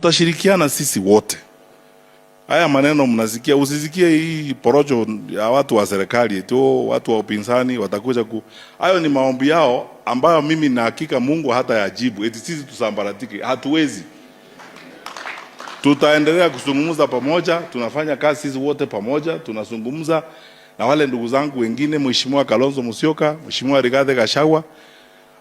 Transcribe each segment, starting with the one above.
tutashirikiana sisi wote. Haya maneno mnasikia, usisikie hii porojo ya watu wa serikali eti watu wa upinzani watakuja hayo ni maombi yao ambayo mimi na hakika Mungu hata yajibu eti sisi tusambaratike. Hatuwezi. Tutaendelea kuzungumza pamoja, tunafanya kazi sisi wote pamoja, tunazungumza na wale ndugu zangu wengine, Mheshimiwa Kalonzo Musyoka, Mheshimiwa Rigathi Gachagua,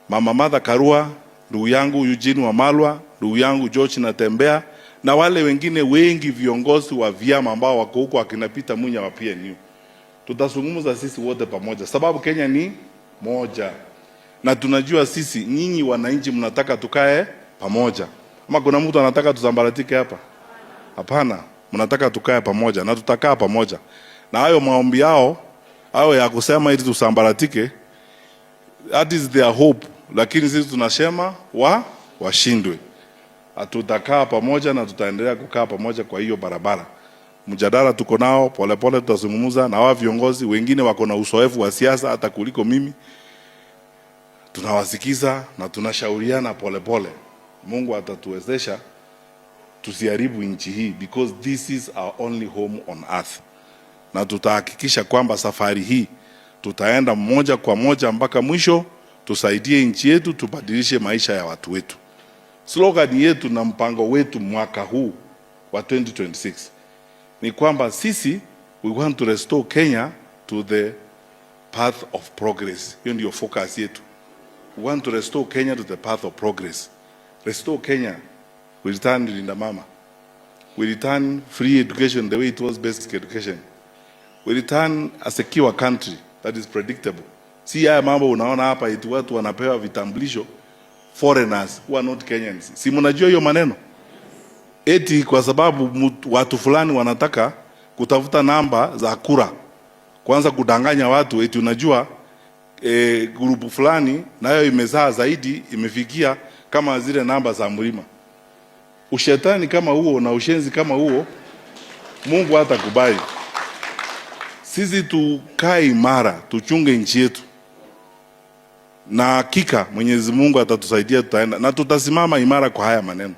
Mama Martha Karua, ndugu yangu Eugene Wamalwa, ndugu yangu George Natembea, na wale wengine wengi viongozi wa vyama ambao wako huko akina Peter Munya wa PNU. Tutazungumza sisi wote pamoja sababu Kenya ni moja. Na tunajua sisi nyinyi wananchi mnataka tukae pamoja. Ama kuna mtu anataka tusambaratike hapa? Hapana, mnataka tukae pamoja na tutakaa pamoja. Na hayo maombi yao ya kusema ili tusambaratike, that is their hope, lakini sisi tunasema washindwe. Tutakaa pamoja na tutaendelea kukaa pamoja kwa hiyo barabara. Mjadala tuko nao, polepole tutazungumza na wao viongozi wengine wako na uzoefu wa siasa hata kuliko mimi. Tunawasikiza na tunashauriana polepole. Mungu atatuwezesha tusiharibu nchi hii because this is our only home on earth. Na tutahakikisha kwamba safari hii tutaenda moja kwa moja mpaka mwisho, tusaidie nchi yetu, tubadilishe maisha ya watu wetu. Slogan yetu na mpango wetu mwaka huu wa 2026 ni kwamba sisi we want to restore Kenya to the path of progress. Hiyo ndio focus yetu. We want to restore Kenya to the path of progress. Restore Kenya. We return Linda Mama. We return free education the way it was basic education. We return a secure country that is predictable. Si haya mambo unaona hapa eti watu wanapewa vitambulisho foreigners who are not Kenyans. Si mnajua hiyo maneno? Eti kwa sababu watu fulani wanataka kutafuta namba za kura. Kwanza kudanganya watu eti unajua grupu fulani nayo imezaa zaidi imefikia kama zile namba za mlima. Ushetani kama huo na ushenzi kama huo Mungu hatakubali. Sisi tukae imara, tuchunge nchi yetu. Na hakika Mwenyezi Mungu atatusaidia, tutaenda na tutasimama imara kwa haya maneno.